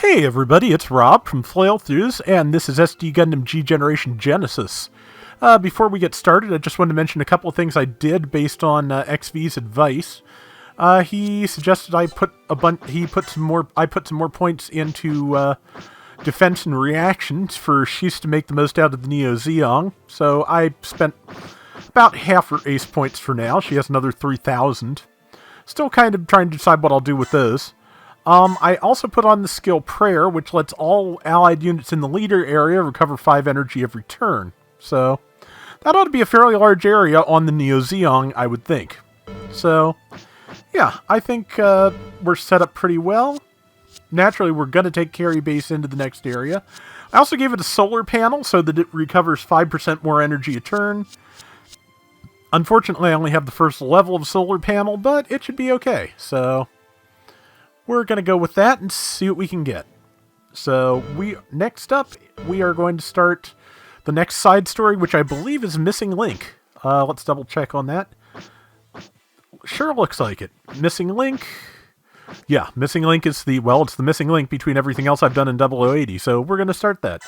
Hey everybody, it's Rob from Flailthroughs, and this is SD Gundam G Generation Genesis. Before we get started, I just wanted to mention a couple of things I did based on XV's advice. He suggested I put some more points into defense and reactions for She's to make the most out of the Neo Zeong. So I spent about half her ace points for now. She has another 3,000. Still kind of trying to decide what I'll do with those. I also put on the skill Prayer, which lets all allied units in the leader area recover 5 energy every turn. So, that ought to be a fairly large area on the Neo Zeong, I would think. So, yeah, I think we're set up pretty well. Naturally, we're going to take carry base into the next area. I also gave it a solar panel so that it recovers 5% more energy a turn. Unfortunately, I only have the first level of solar panel, but it should be okay. So, we're going to go with that and see what we can get. So, next up, we are going to start the next side story, which I believe is Missing Link. Let's double check on that. Sure looks like it. Missing Link. Yeah, Missing Link is it's the missing link between everything else I've done in 0080, so we're going to start that.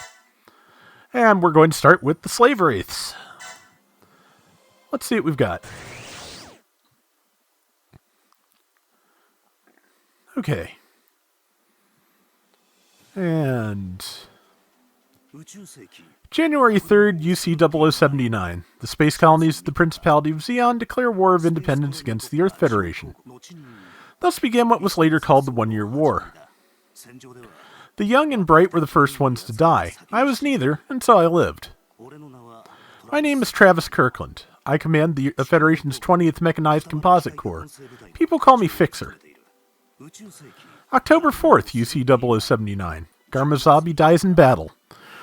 And we're going to start with the Slave Wraiths. Let's see what we've got. Okay. And January 3rd, UC 0079. The space colonies of the Principality of Zeon declare war of independence against the Earth Federation. Thus began what was later called the One-Year War. The young and bright were the first ones to die. I was neither, and so I lived. My name is Travis Kirkland. I command the Federation's 20th Mechanized Composite Corps. People call me Fixer. October 4th, UC 0079. Garmazabi dies in battle.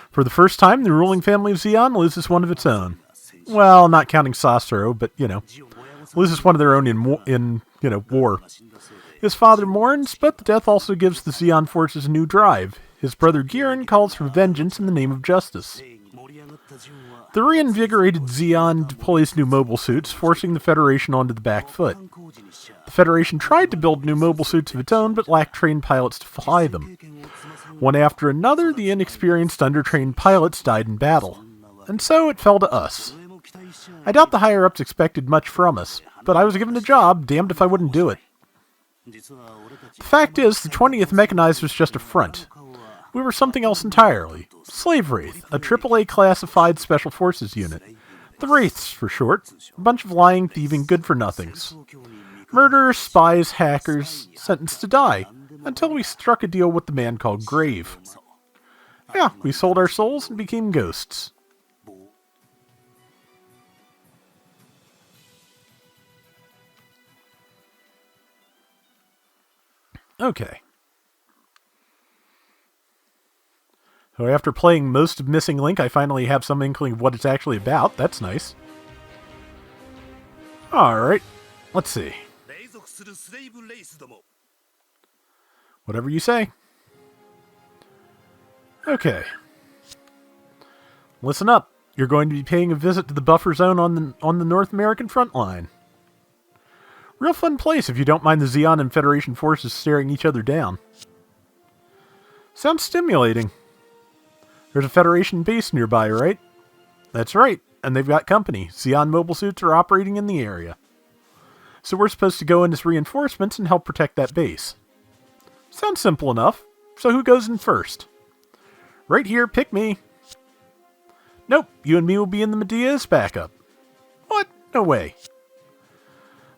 For the first time, the ruling family of Zeon loses one of its own. Well, not counting Sasuro, but, loses one of their own in war. His father mourns, but the death also gives the Zeon forces a new drive. His brother Giran calls for vengeance in the name of justice. The reinvigorated Zeon deploys new mobile suits, forcing the Federation onto the back foot. The Federation tried to build new mobile suits of its own, but lacked trained pilots to fly them. One after another, the inexperienced, undertrained pilots died in battle. And so it fell to us. I doubt the higher-ups expected much from us, but I was given a job, damned if I wouldn't do it. The fact is, the 20th Mechanized was just a front. We were something else entirely. Slave Wraith, a AAA classified Special Forces unit. The Wraiths, for short. A bunch of lying, thieving good-for-nothings. Murderers, spies, hackers, sentenced to die, until we struck a deal with the man called Grave. Yeah, we sold our souls and became ghosts. Okay. So after playing most of Missing Link, I finally have some inkling of what it's actually about. That's nice. Alright, let's see. Whatever you say. Okay. Listen up. You're going to be paying a visit to the buffer zone on the North American front line. Real fun place if you don't mind the Zeon and Federation forces staring each other down. Sounds stimulating. There's a Federation base nearby, right? That's right, and they've got company. Zeon mobile suits are operating in the area. So we're supposed to go in as reinforcements and help protect that base. Sounds simple enough. So who goes in first? Right here, pick me. Nope, you and me will be in the Medea as backup. What? No way.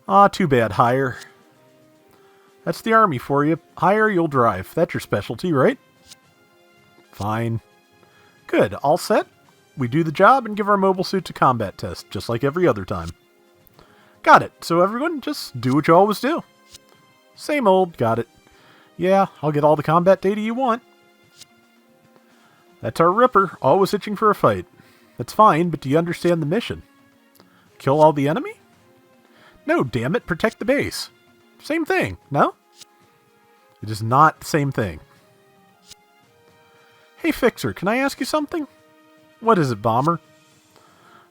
Ah, too bad, Hire. That's the army for you. Hire, you'll drive. That's your specialty, right? Fine. Good, all set? We do the job and give our mobile suits a combat test, just like every other time. Got it. So everyone, just do what you always do. Same old, got it. Yeah, I'll get all the combat data you want. That's our Ripper, always itching for a fight. That's fine, but do you understand the mission? Kill all the enemy? No, damn it, protect the base. Same thing, no? It is not the same thing. Hey, Fixer, can I ask you something? What is it, Bomber?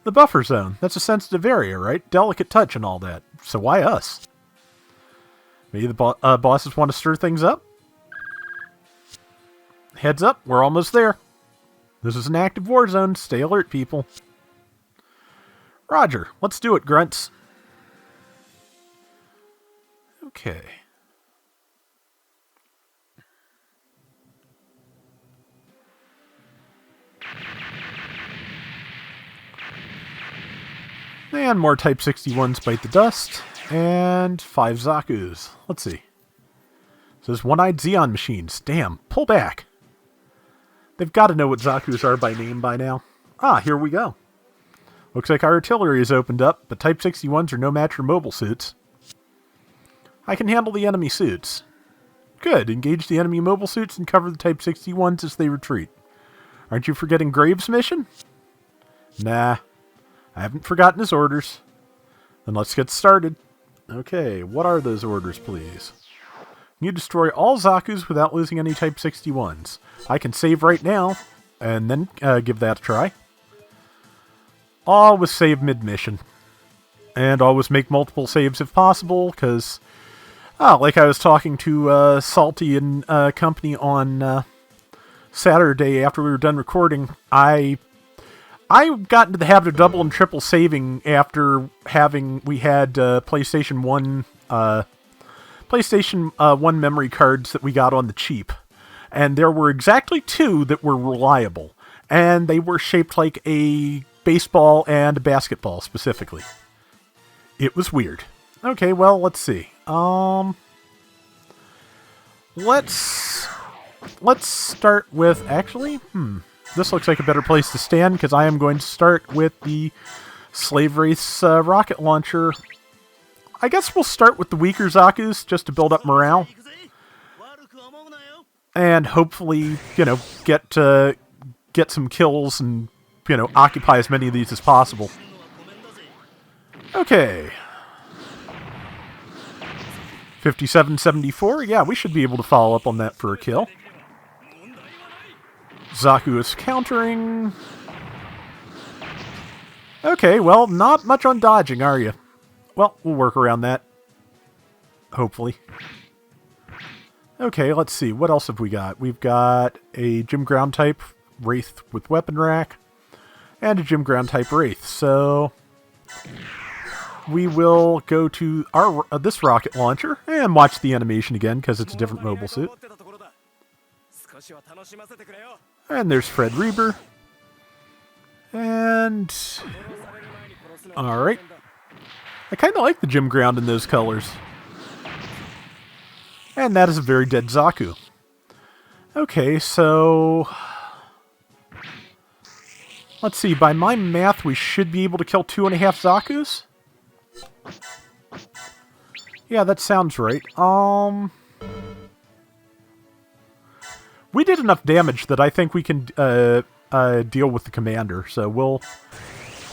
The buffer zone. That's a sensitive area, right? Delicate touch and all that. So why us? Maybe the bosses want to stir things up? Heads up, we're almost there. This is an active war zone. Stay alert, people. Roger. Let's do it, grunts. Okay. And more Type 61s bite the dust. And 5 Zaku's. Let's see. It says one-eyed Xeon machines. Damn, pull back. They've got to know what Zaku's are by name by now. Ah, here we go. Looks like our artillery is opened up, but Type 61s are no match for mobile suits. I can handle the enemy suits. Good, engage the enemy mobile suits and cover the Type 61s as they retreat. Aren't you forgetting Graves' mission? Nah, I haven't forgotten his orders. Then let's get started. Okay, what are those orders, please? You destroy all Zaku's without losing any Type 61s. I can save right now, and then give that a try. Always save mid-mission. And always make multiple saves if possible, because, like I was talking to Salty and company on Saturday after we were done recording, I got into the habit of double and triple saving after we had PlayStation 1 memory cards that we got on the cheap. And there were exactly 2 that were reliable. And they were shaped like a baseball and a basketball, specifically. It was weird. Okay, well, let's see. Let's start with... Actually, this looks like a better place to stand, because I am going to start with the Slave Race rocket launcher. I guess we'll start with the weaker Zaku's, just to build up morale. And hopefully, get some kills and, occupy as many of these as possible. Okay. 5774, yeah, we should be able to follow up on that for a kill. Zaku is countering. Okay, well, not much on dodging, are you? Well, we'll work around that. Hopefully. Okay, let's see. What else have we got? We've got a Gym Ground type Wraith with weapon rack. And a Gym Ground type Wraith. So we will go to our this rocket launcher and watch the animation again, because it's a different mobile suit. And there's Fred Reber. And... alright. I kind of like the Gym Ground in those colors. And that is a very dead Zaku. Okay, so... let's see, by my math, we should be able to kill 2.5 Zaku's? Yeah, that sounds right. We did enough damage that I think we can deal with the commander, so we'll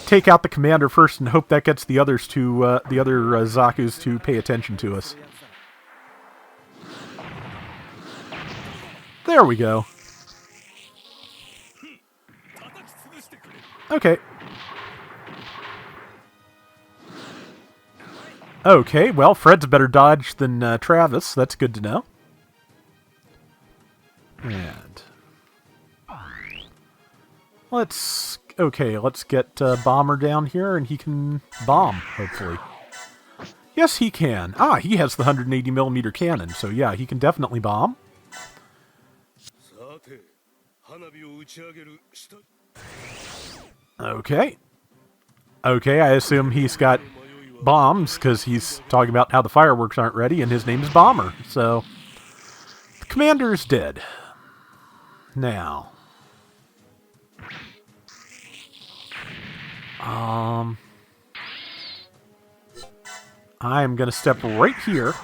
take out the commander first and hope that gets the others to the other Zaku's to pay attention to us. There we go. Okay. Okay, well, Fred's a better dodge than Travis. That's good to know. And... let's get Bomber down here, and he can bomb, hopefully. Yes, he can. Ah, he has the 180mm cannon, so yeah, he can definitely bomb. Okay. Okay, I assume he's got bombs, because he's talking about how the fireworks aren't ready, and his name is Bomber. So, the commander is dead. Now. I'm going to step right here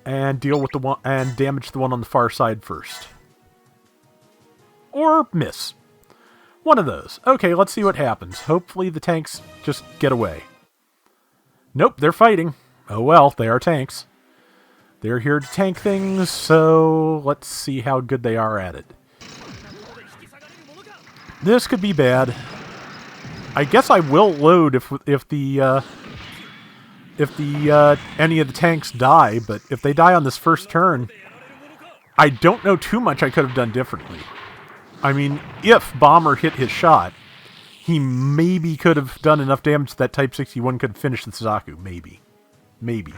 and deal with the one and damage the one on the far side first. Or miss. One of those. Okay, let's see what happens. Hopefully the tanks just get away. Nope, they're fighting. Oh well, they are tanks. They're here to tank things, so let's see how good they are at it. This could be bad. I guess I will load if any of the tanks die, but if they die on this first turn, I don't know too much I could have done differently. I mean, if Bomber hit his shot, he maybe could have done enough damage that Type 61 could finish the Zaku. Maybe. Maybe.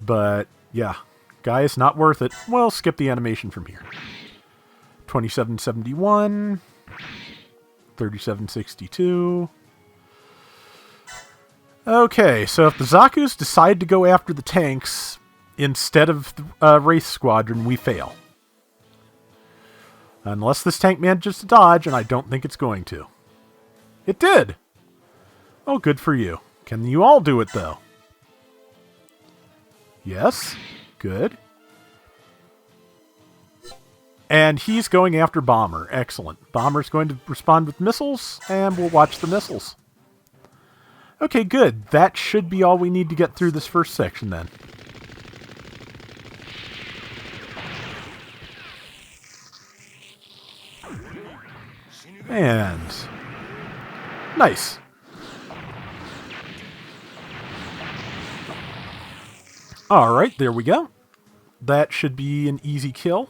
But, yeah. Guys, not worth it. We'll skip the animation from here. 2771. 3762. Okay, so if the Zakus decide to go after the tanks instead of the Wraith Squadron, we fail. Unless this tank manages to dodge, and I don't think it's going to. It did! Oh, good for you. Can you all do it, though? Yes. Good. And he's going after Bomber. Excellent. Bomber's going to respond with missiles, and we'll watch the missiles. Okay, good. That should be all we need to get through this first section, then. And... nice. Alright, there we go. That should be an easy kill.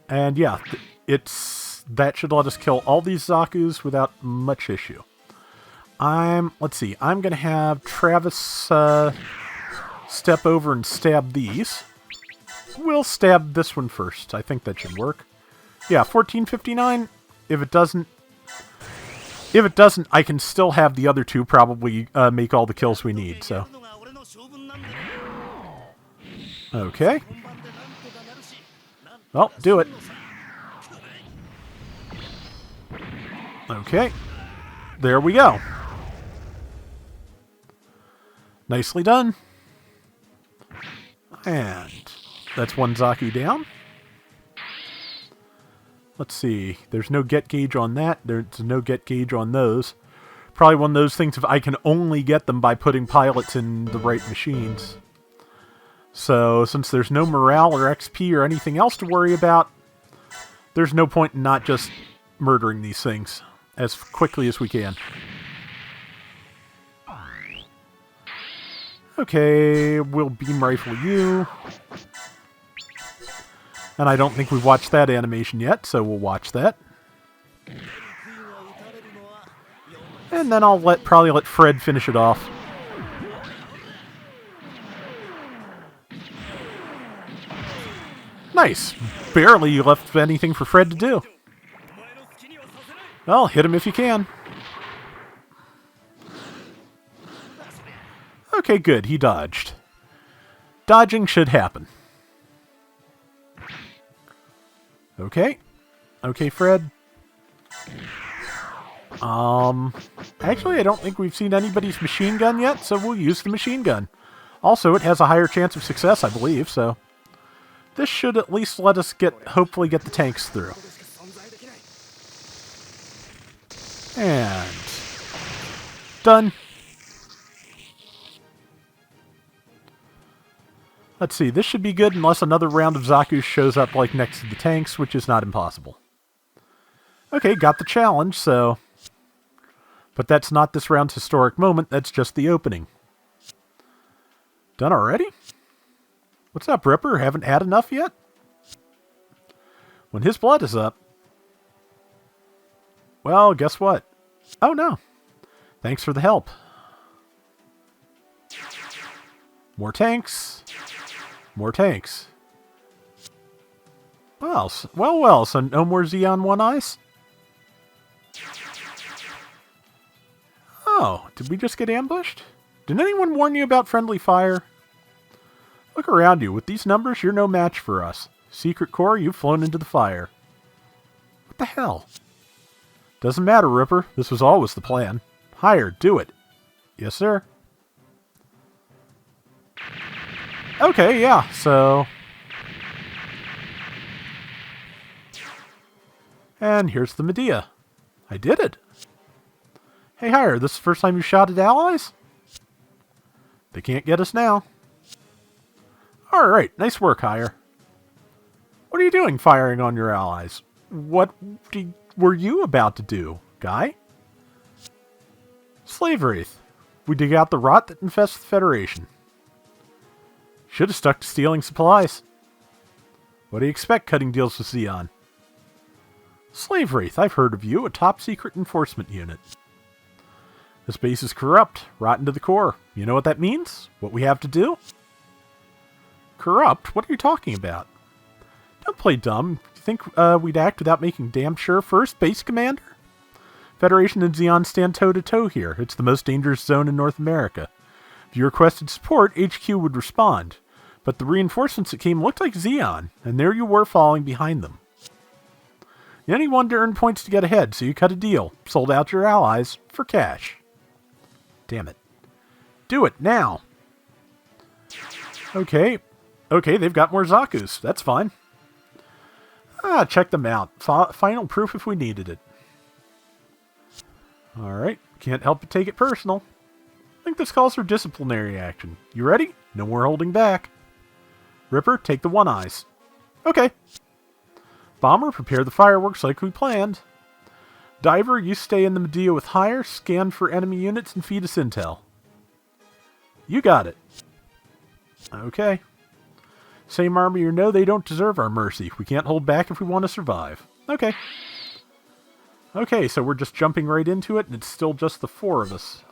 And yeah, that should let us kill all these Zakus without much issue. Let's see, I'm going to have Travis step over and stab these. We'll stab this one first. I think that should work. Yeah, 1459. If it doesn't, I can still have the other two probably make all the kills we need, so. Okay. Well, do it. Okay. There we go. Nicely done. And that's one Zaku down. Let's see. There's no get gauge on that. There's no get gauge on those. Probably one of those things if I can only get them by putting pilots in the right machines. So, since there's no morale or XP or anything else to worry about, there's no point in not just murdering these things as quickly as we can. Okay, we'll beam rifle you. And I don't think we've watched that animation yet, so we'll watch that. And then I'll probably let Fred finish it off. Nice. Barely left anything for Fred to do. Well, hit him if you can. Okay, good. He dodged. Dodging should happen. Okay. Okay, Fred. Actually, I don't think we've seen anybody's machine gun yet, so we'll use the machine gun. Also, it has a higher chance of success, I believe, so... this should at least let us hopefully get the tanks through. And... done. Let's see, this should be good unless another round of Zaku shows up like next to the tanks, which is not impossible. Okay, got the challenge, so... but that's not this round's historic moment, that's just the opening. Done already? What's up, Ripper? Haven't had enough yet? When his blood is up... well, guess what? Oh, no. Thanks for the help. More tanks. More tanks. Well, so no more Xeon 1 Eyes? Oh, did we just get ambushed? Did anyone warn you about friendly fire? Look around you. With these numbers, you're no match for us. Secret Corps, you've flown into the fire. What the hell? Doesn't matter, Ripper. This was always the plan. Higher, do it. Yes, sir. Okay, yeah, so... and here's the Medea. I did it. Hey, Higher, this is the first time you shot at allies? They can't get us now. Alright, nice work, Higher. What are you doing firing on your allies? What were you about to do, guy? Slave Wraith. We dig out the rot that infests the Federation. Should have stuck to stealing supplies. What do you expect cutting deals with Xeon? Slave Wraith, I've heard of you, a top-secret enforcement unit. This base is corrupt, rotten to the core. You know what that means? What we have to do? Corrupt? What are you talking about? Don't play dumb. You think we'd act without making damn sure first, Base Commander? Federation and Xeon stand toe-to-toe here. It's the most dangerous zone in North America. If you requested support, HQ would respond. But the reinforcements that came looked like Xeon, and there you were falling behind them. You only wanted to earn points to get ahead, so you cut a deal. Sold out your allies for cash. Damn it. Do it, now! Okay. Okay, they've got more Zaku's. That's fine. Check them out. Final proof if we needed it. Alright, can't help but take it personal. I think this calls for disciplinary action. You ready? No more holding back. Ripper, take the one-eyes. Okay. Bomber, prepare the fireworks like we planned. Diver, you stay in the Medea with Hire, scan for enemy units, and feed us intel. You got it. Okay. Same army or no, they don't deserve our mercy. We can't hold back if we want to survive. Okay. Okay, so we're just jumping right into it, and it's still just the four of us.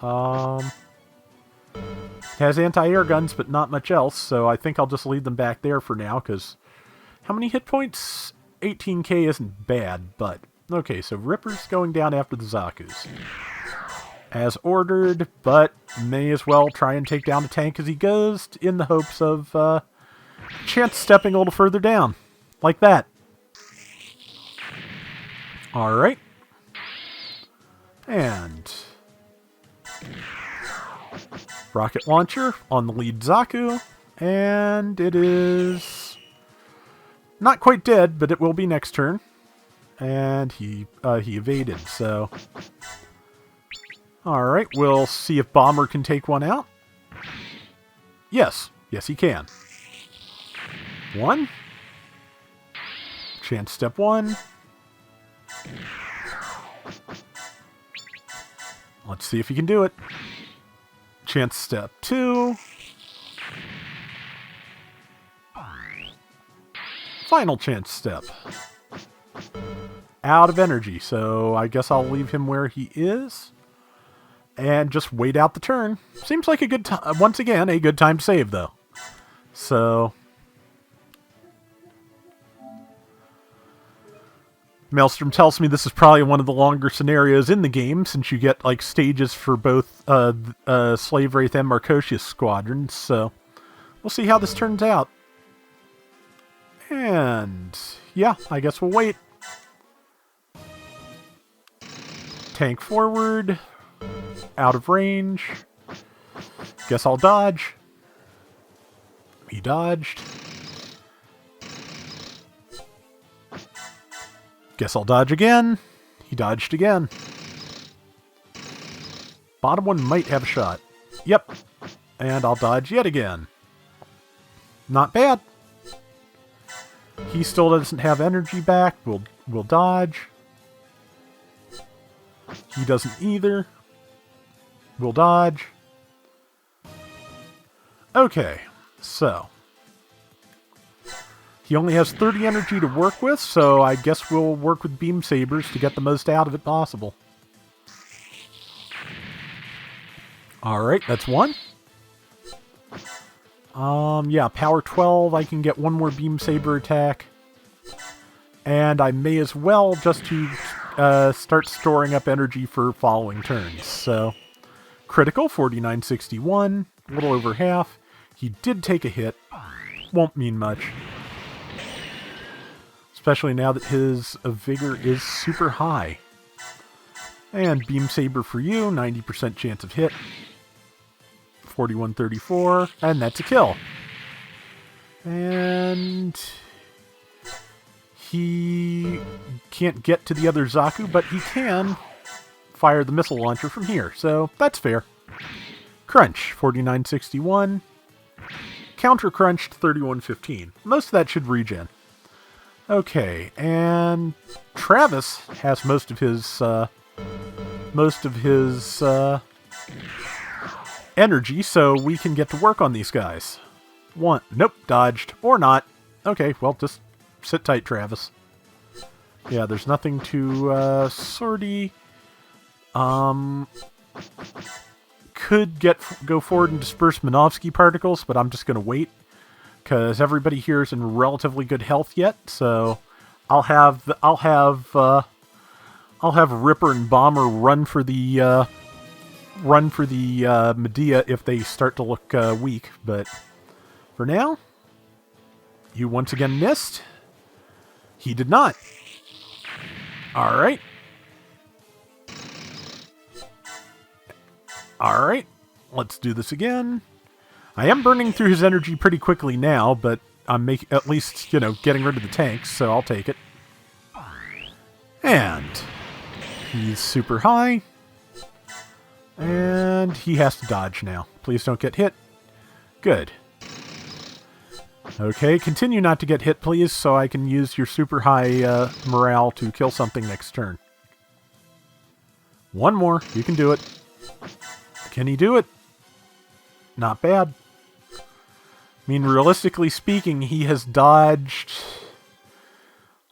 It has anti-air guns, but not much else, so I think I'll just leave them back there for now, because how many hit points? 18k isn't bad, but... Okay, so Ripper's going down after the Zaku's. As ordered, but may as well try and take down the tank as he goes, in the hopes of, chance stepping a little further down. Like that. Alright. And... rocket launcher on the lead Zaku. And it is... not quite dead, but it will be next turn. And he evaded, so... Alright, we'll see if Bomber can take one out. Yes. Yes, he can. One. Chance step one. Let's see if he can do it. Chance step two. Final chance step. Out of energy, so I guess I'll leave him where he is. And just wait out the turn. Seems like a good time, once again, a good time to save, though. So... Maelstrom tells me this is probably one of the longer scenarios in the game, since you get, like, stages for both Slave Wraith and Marcosius squadrons, so... We'll see how this turns out. And... yeah, I guess we'll wait. Tank forward. Out of range. Guess I'll dodge. He dodged. Guess I'll dodge again. He dodged again. Bottom one might have a shot. Yep. And I'll dodge yet again. Not bad. He still doesn't have energy back. We'll dodge. He doesn't either. We'll dodge. Okay, so. He only has 30 energy to work with, so I guess we'll work with Beam Sabers to get the most out of it possible. Alright, that's one. Yeah, power 12, I can get one more Beam Saber attack. And I may as well just to start storing up energy for following turns, so... Critical, 4961, a little over half. He did take a hit. Won't mean much. Especially now that his vigor is super high. And Beam Saber for you, 90% chance of hit. 4134, and that's a kill. And... he can't get to the other Zaku, but he can fire the missile launcher from here, so that's fair. Crunch, 4961. Counter crunched, 3115. Most of that should regen. Okay, and Travis has most of his energy, so we can get to work on these guys. One, nope, dodged, or not. Okay, well, just Sit tight, Travis. Yeah, there's nothing to sortie. Could go forward and disperse Minovsky particles, but I'm just going to wait because everybody here is in relatively good health yet. So I'll have Ripper and Bomber run for the Medea if they start to look weak. But for now, you once again missed. He did not. All right. All right. Let's do this again. I am burning through his energy pretty quickly now, but I'm at least, getting rid of the tanks, so I'll take it. And he's super high. And he has to dodge now. Please don't get hit. Good. Okay, continue not to get hit, please, so I can use your super high morale to kill something next turn. One more. You can do it. Can he do it? Not bad. I mean, realistically speaking, he has dodged,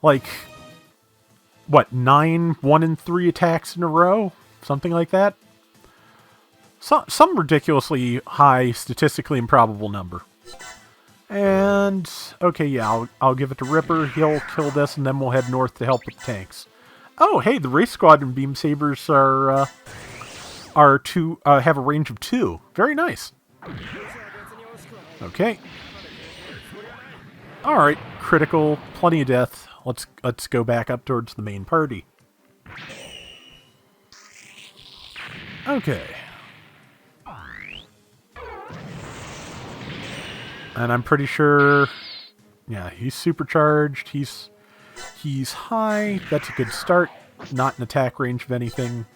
like, what, 9 1-in-3 attacks in a row? Something like that? Some ridiculously high, statistically improbable number. And, okay, yeah, I'll give it to Ripper. He'll kill this, and then we'll head north to help with the tanks. Oh, hey, the Race Squadron Beam Sabers have a range of 2. Very nice. Okay. All right, critical, plenty of death. Let's go back up towards the main party. Okay. And I'm pretty sure, yeah, he's supercharged. He's high. That's a good start. Not in attack range of anything.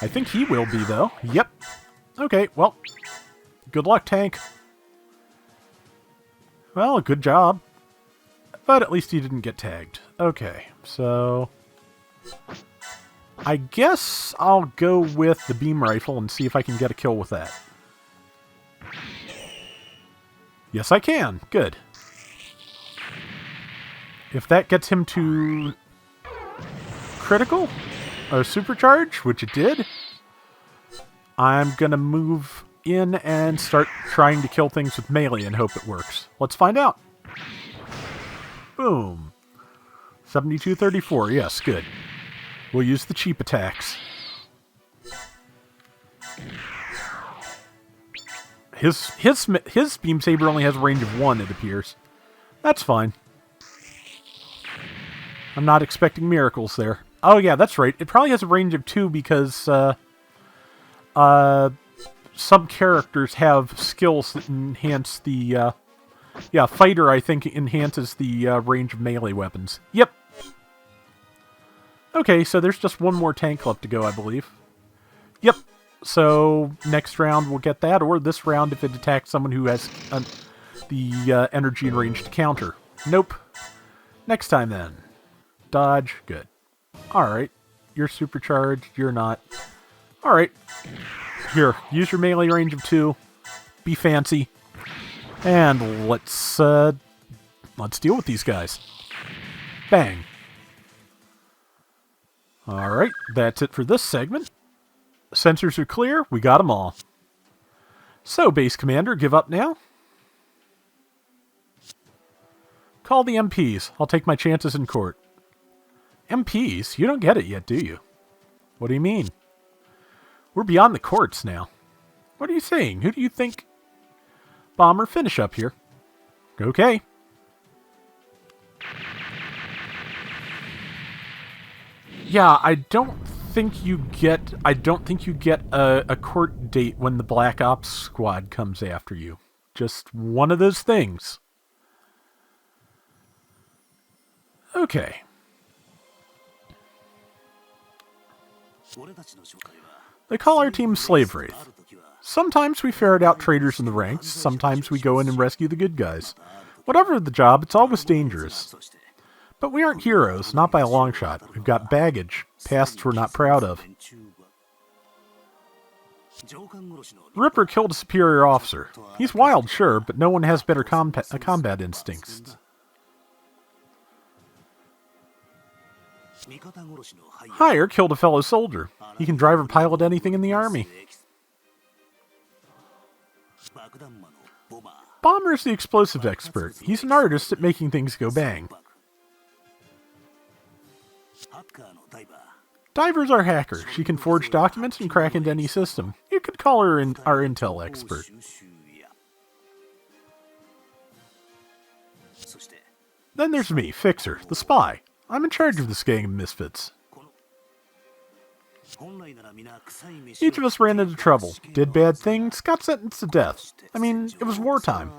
I think he will be, though. Yep. Okay, well, good luck, tank. Well, good job. But at least he didn't get tagged. Okay, so I guess I'll go with the beam rifle and see if I can get a kill with that. Yes, I can. Good. If that gets him to critical or supercharge, which it did, I'm going to move in and start trying to kill things with melee and hope it works. Let's find out. Boom. 72-34. Yes, good. We'll use the cheap attacks. His beam saber only has a range of 1, it appears. That's fine. I'm not expecting miracles there. Oh yeah, that's right. It probably has a range of 2 because some characters have skills that enhance the yeah, fighter I think enhances the range of melee weapons. Yep. Okay, so there's just one more tank left to go, I believe. Yep. So next round we'll get that, or this round if it attacks someone who has the energy and range to counter. Nope. Next time then. Dodge. Good. Alright. You're supercharged. You're not. Alright. Here. Use your melee range of 2. Be fancy. And let's deal with these guys. Bang. Alright. That's it for this segment. Sensors are clear. We got them all. So, Base Commander, give up now. Call the MPs. I'll take my chances in court. MPs? You don't get it yet, do you? What do you mean? We're beyond the courts now. What are you saying? Who do you think? Bomber, finish up here. Okay. Yeah, I don't think you get a court date when the Black Ops squad comes after you. Just one of those things. Okay. They call our team Slave Wraith. Sometimes we ferret out traitors in the ranks, sometimes we go in and rescue the good guys. Whatever the job, it's always dangerous. But we aren't heroes, not by a long shot. We've got baggage, pasts we're not proud of. Ripper killed a superior officer. He's wild, sure, but no one has better combat instincts. Hire killed a fellow soldier. He can drive or pilot anything in the army. Bomber's the explosive expert. He's an artist at making things go bang. Diver's our hacker. She can forge documents and crack into any system. You could call her our intel expert. Then there's me, Fixer, the spy. I'm in charge of this gang of misfits. Each of us ran into trouble, did bad things, got sentenced to death. I mean, it was wartime.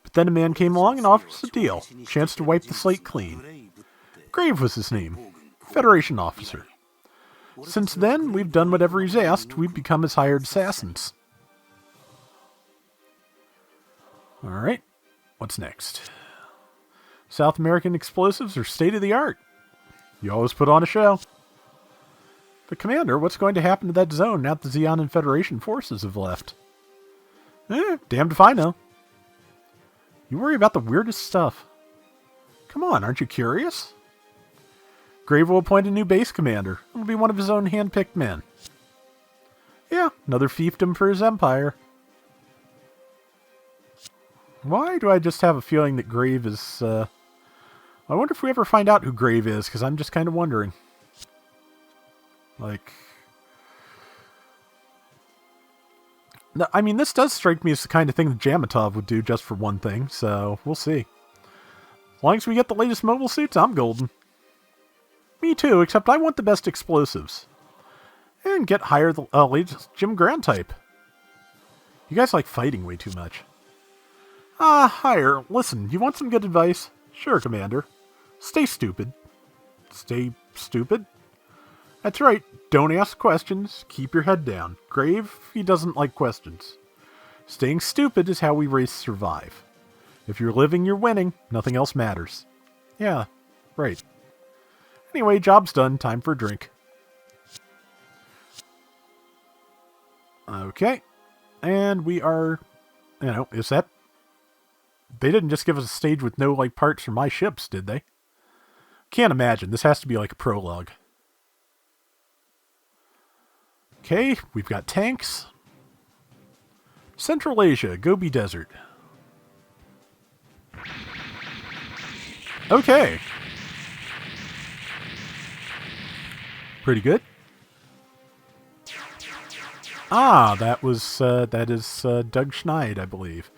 But then a man came along and offered us a deal, chance to wipe the slate clean. Grave was his name, Federation officer. Since then, we've done whatever he's asked. We've become his hired assassins. Alright, what's next? South American explosives are state-of-the-art. You always put on a show. But Commander, what's going to happen to that zone now that the Zeon and Federation forces have left? Damned if I know. You worry about the weirdest stuff. Come on, aren't you curious? Grave will appoint a new base commander. It'll be one of his own hand-picked men. Yeah, another fiefdom for his empire. Why do I just have a feeling that Grave is, I wonder if we ever find out who Grave is, because I'm just kind of wondering. Like... No, I mean, this does strike me as the kind of thing that Jamatov would do just for one thing, so we'll see. As long as we get the latest mobile suits, I'm golden. Me too, except I want the best explosives. And get higher the latest Jim Grant type. You guys like fighting way too much. Hire. Listen, you want some good advice? Sure, Commander. Stay stupid. Stay stupid? That's right. Don't ask questions. Keep your head down. Grave, he doesn't like questions. Staying stupid is how we race survive. If you're living, you're winning. Nothing else matters. Yeah, right. Anyway, job's done. Time for a drink. Okay. And we are... You know, is that... They didn't just give us a stage with no, like, parts for my ships, did they? Can't imagine. This has to be like a prologue. Okay, we've got tanks. Central Asia, Gobi Desert. Okay. Pretty good. That is Doug Schneid, I believe.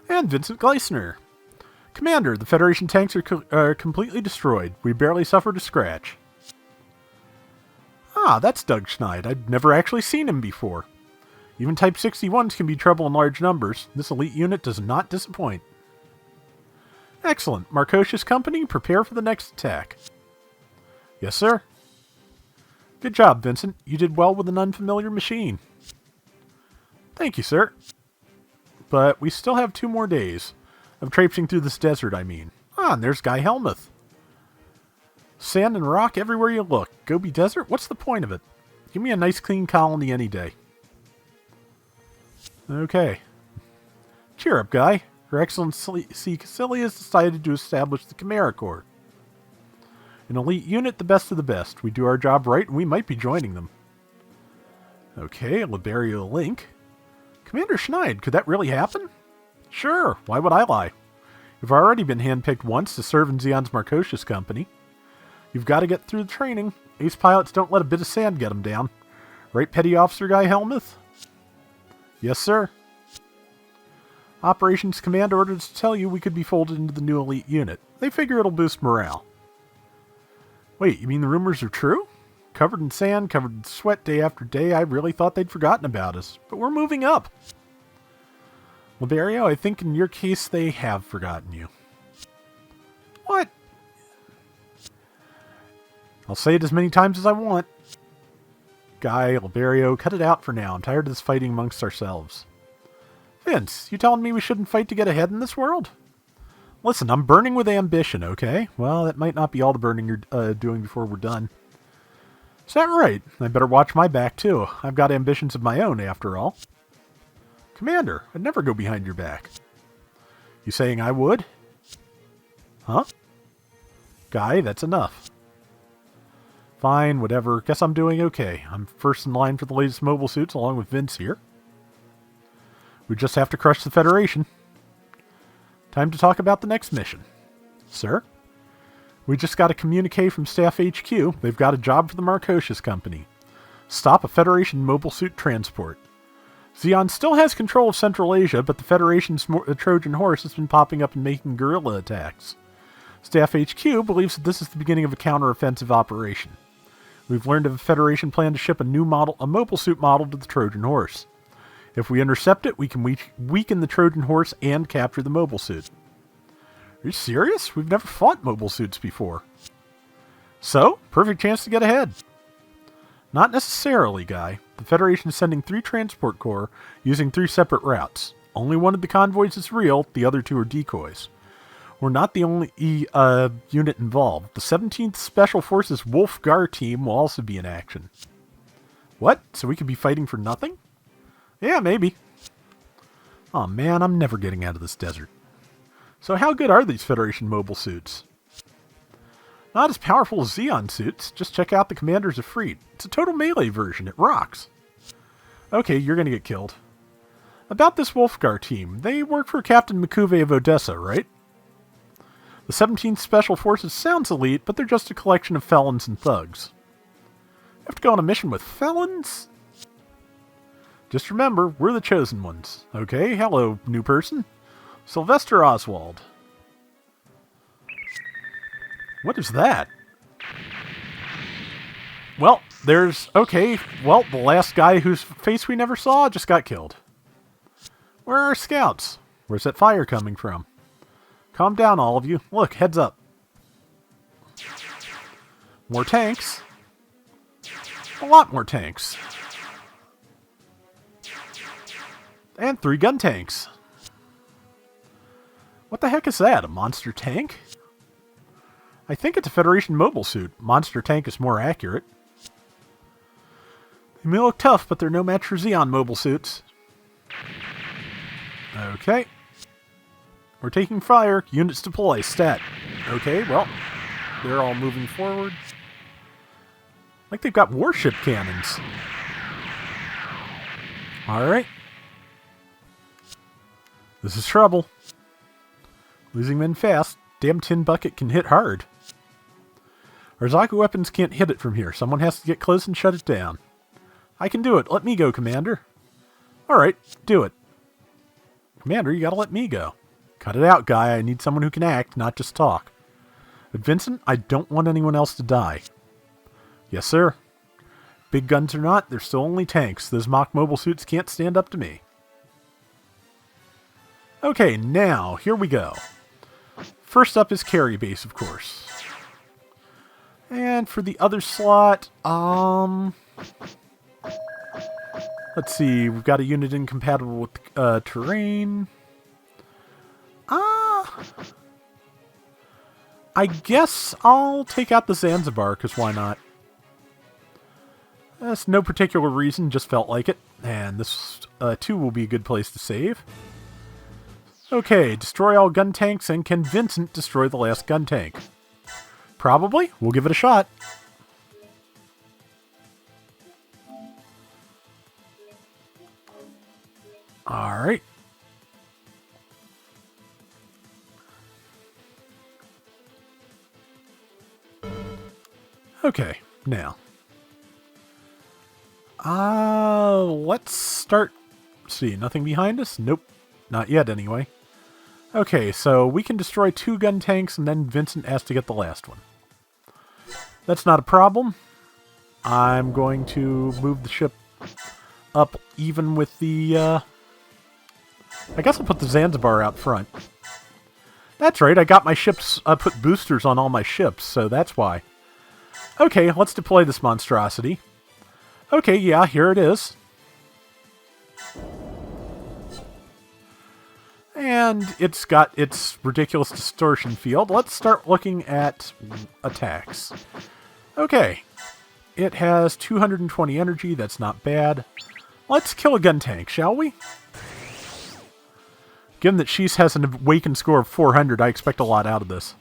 And Vincent Gleisner. Commander, the Federation tanks are completely destroyed. We barely suffered a scratch. That's Doug Schneid. I'd never actually seen him before. Even Type 61s can be trouble in large numbers. This elite unit does not disappoint. Excellent. Marcosius Company, prepare for the next attack. Yes, sir. Good job, Vincent. You did well with an unfamiliar machine. Thank you, sir. But we still have 2 more days. Of traipsing through this desert, I mean. And there's Guy Helmuth. Sand and rock everywhere you look. Gobi Desert? What's the point of it? Give me a nice clean colony any day. Okay. Cheer up, Guy. Her Excellency Cassilia has decided to establish the Chimera Corps. An elite unit, the best of the best. We do our job right, and we might be joining them. Okay, Liberio Link. Commander Schneid, could that really happen? Sure, why would I lie? You've already been handpicked once to serve in Zeon's Marcosius Company. You've got to get through the training. Ace pilots don't let a bit of sand get them down. Right, Petty Officer Guy Helmuth? Yes, sir. Operations Command ordered us to tell you we could be folded into the new elite unit. They figure it'll boost morale. Wait, you mean the rumors are true? Covered in sand, covered in sweat day after day, I really thought they'd forgotten about us. But we're moving up. Liberio, I think in your case they have forgotten you. What? I'll say it as many times as I want. Guy, Liberio, cut it out for now. I'm tired of this fighting amongst ourselves. Vince, you telling me we shouldn't fight to get ahead in this world? Listen, I'm burning with ambition, okay? Well, that might not be all the burning you're doing before we're done. Is that right? I better watch my back, too. I've got ambitions of my own, after all. Commander, I'd never go behind your back. You saying I would? Huh? Guy, that's enough. Fine, whatever. Guess I'm doing okay. I'm first in line for the latest mobile suits along with Vince here. We just have to crush the Federation. Time to talk about the next mission. Sir? We just got a communique from Staff HQ. They've got a job for the Marcosius Company. Stop a Federation mobile suit transport. Zeon still has control of Central Asia, but the Federation's Trojan horse has been popping up and making guerrilla attacks. Staff HQ believes that this is the beginning of a counter-offensive operation. We've learned of a Federation plan to ship a mobile suit model to the Trojan horse. If we intercept it, we can weaken the Trojan horse and capture the mobile suit. Are you serious? We've never fought mobile suits before. So, perfect chance to get ahead. Not necessarily, Guy. The Federation is sending 3 transport corps using 3 separate routes. Only one of the convoys is real, the other 2 are decoys. We're not the only unit involved. The 17th Special Forces Wolfgar team will also be in action. What? So we could be fighting for nothing? Yeah, maybe. Aw man, I'm never getting out of this desert. So how good are these Federation mobile suits? Not as powerful as Zeon suits. Just check out the Commanders of Freed. It's a total melee version. It rocks. Okay, you're gonna get killed. About this Wolfgar team. They work for Captain Makuve of Odessa, right? The 17th Special Forces sounds elite, but they're just a collection of felons and thugs. You have to go on a mission with felons? Just remember, we're the chosen ones. Okay, hello, new person. Sylvester Oswald. What is that? Well, the last guy whose face we never saw just got killed. Where are our scouts? Where's that fire coming from? Calm down, all of you. Look, heads up. More tanks. A lot more tanks. And 3 gun tanks. What the heck is that? A monster tank? I think it's a Federation mobile suit. Monster tank is more accurate. They may look tough, but they're no match for Zeon mobile suits. Okay. We're taking fire. Units deploy. Stat. Okay, well, they're all moving forward. Like they've got warship cannons. Alright. This is trouble. Losing men fast. Damn tin bucket can hit hard. Our Zaku weapons can't hit it from here. Someone has to get close and shut it down. I can do it. Let me go, Commander. Alright, do it. Commander, you gotta let me go. Cut it out, Guy. I need someone who can act, not just talk. But Vincent, I don't want anyone else to die. Yes, sir. Big guns or not, they're still only tanks. Those mock mobile suits can't stand up to me. Okay, now, here we go. First up is carry base, of course. And for the other slot, let's see, we've got a unit incompatible with terrain. I guess I'll take out the Zanzibar, because why not? That's no particular reason, just felt like it. And this 2 will be a good place to save. Okay, destroy all gun tanks, and can Vincent destroy the last gun tank? Probably. We'll give it a shot. Alright. Okay, now. Let's start. See, nothing behind us? Nope. Not yet, anyway. Okay, so we can destroy 2 gun tanks, and then Vincent has to get the last one. That's not a problem. I'm going to move the ship up even with the, I guess I'll put the Zanzibar out front. That's right, I got my ships, I put boosters on all my ships, so that's why. Okay, let's deploy this monstrosity. Okay, yeah, here it is. And it's got its ridiculous distortion field. Let's start looking at attacks. Okay. It has 220 energy. That's not bad. Let's kill a gun tank, shall we? Given that Shees has an awakened score of 400, I expect a lot out of this.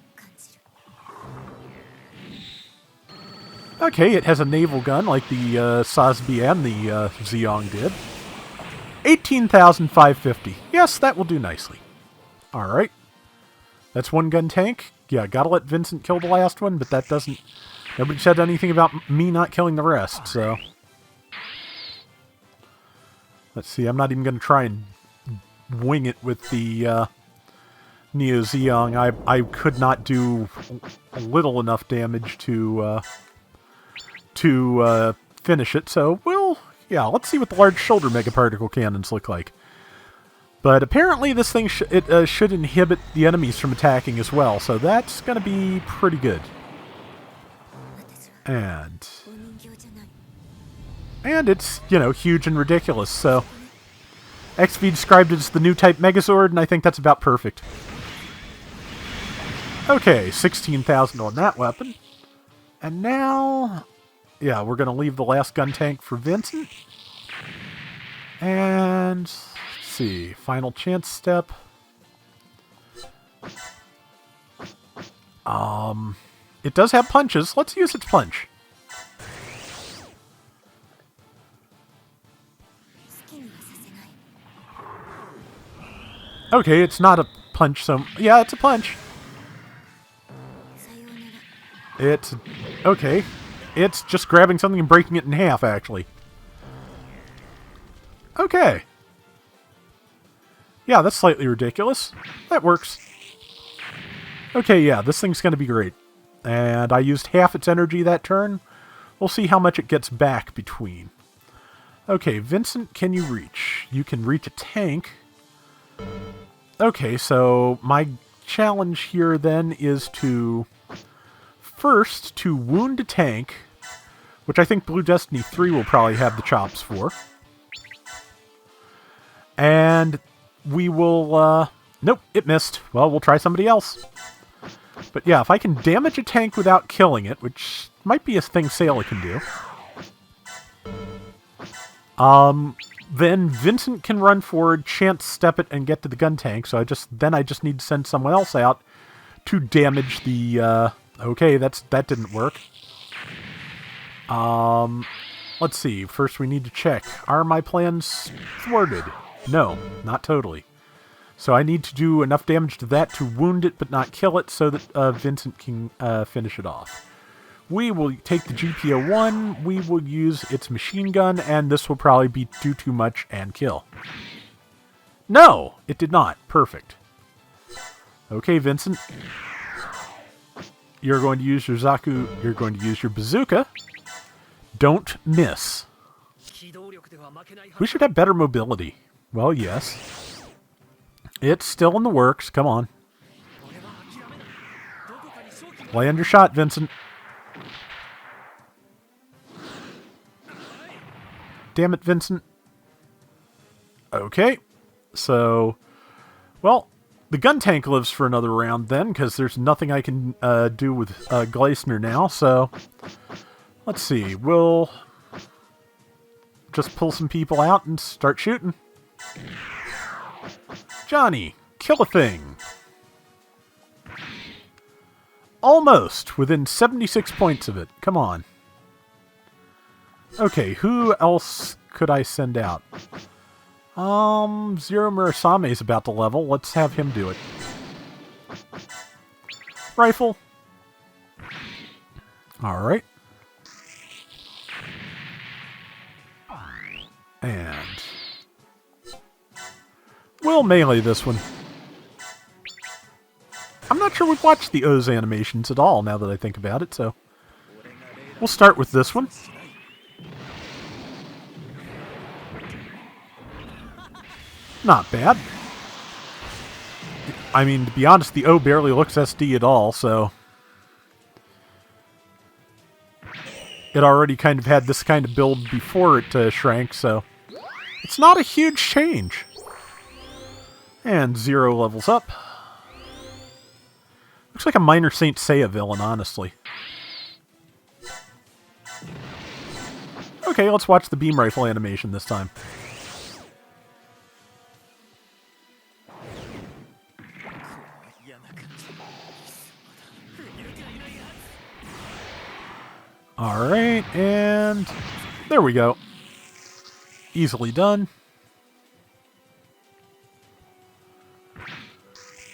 Okay, it has a naval gun like the Sasbi and the Zeong did. 18,550. Yes, that will do nicely. Alright. That's one gun tank. Yeah, gotta let Vincent kill the last one, but that doesn't... Nobody said anything about me not killing the rest, so... Let's see, I'm not even going to try and wing it with the Neo Zeong. I could not do little enough damage to finish it, so let's see what the large shoulder megaparticle cannons look like. But apparently this thing should inhibit the enemies from attacking as well, so that's going to be pretty good. And it's, huge and ridiculous, so... ExV described it as the new type Megazord, and I think that's about perfect. Okay, 16,000 on that weapon. And now... Yeah, we're going to leave the last gun tank for Vincent. And... Let's see. Final chance step. It does have punches. Let's use its punch. Okay, it's not a punch, so... Yeah, it's a punch. It's... Okay. It's just grabbing something and breaking it in half, actually. Okay. Yeah, that's slightly ridiculous. That works. Okay, yeah, this thing's going to be great. And I used half its energy that turn. We'll see how much it gets back between. Okay, Vincent, can you reach? You can reach a tank. Okay, so my challenge here then is to... First, to wound a tank, which I think Blue Destiny 3 will probably have the chops for. And we will... Nope, it missed. Well, we'll try somebody else. But yeah, if I can damage a tank without killing it, which might be a thing Sailor can do, then Vincent can run forward, chance step it, and get to the gun tank. So I just need to send someone else out to damage the... Okay, that didn't work. Let's see. First, we need to check. Are my plans thwarted? No, not totally. So I need to do enough damage to that to wound it but not kill it so that Vincent can finish it off. We will take the GPO-1, we will use its machine gun, and this will probably do too much and kill. No! It did not. Perfect. Okay, Vincent. You're going to use your Zaku, you're going to use your bazooka. Don't miss. We should have better mobility. Well, yes. It's still in the works. Come on. Land your shot, Vincent. Damn it, Vincent. Okay. So, well, the gun tank lives for another round then, because there's nothing I can do with Gleisner now. So, let's see. We'll just pull some people out and start shooting. Johnny, kill a thing. Almost within 76 points of it. Come on. Okay, who else could I send out? Zero Murasame is about to level. Let's have him do it. Rifle. Alright. And we'll melee this one. I'm not sure we've watched the O's animations at all, now that I think about it, so we'll start with this one. Not bad. I mean, to be honest, the O barely looks SD at all, so it already kind of had this kind of build before it shrank, so it's not a huge change. And Zero levels up. Looks like a minor Saint Seiya villain, honestly. Okay, let's watch the beam rifle animation this time. Alright, and there we go. Easily done.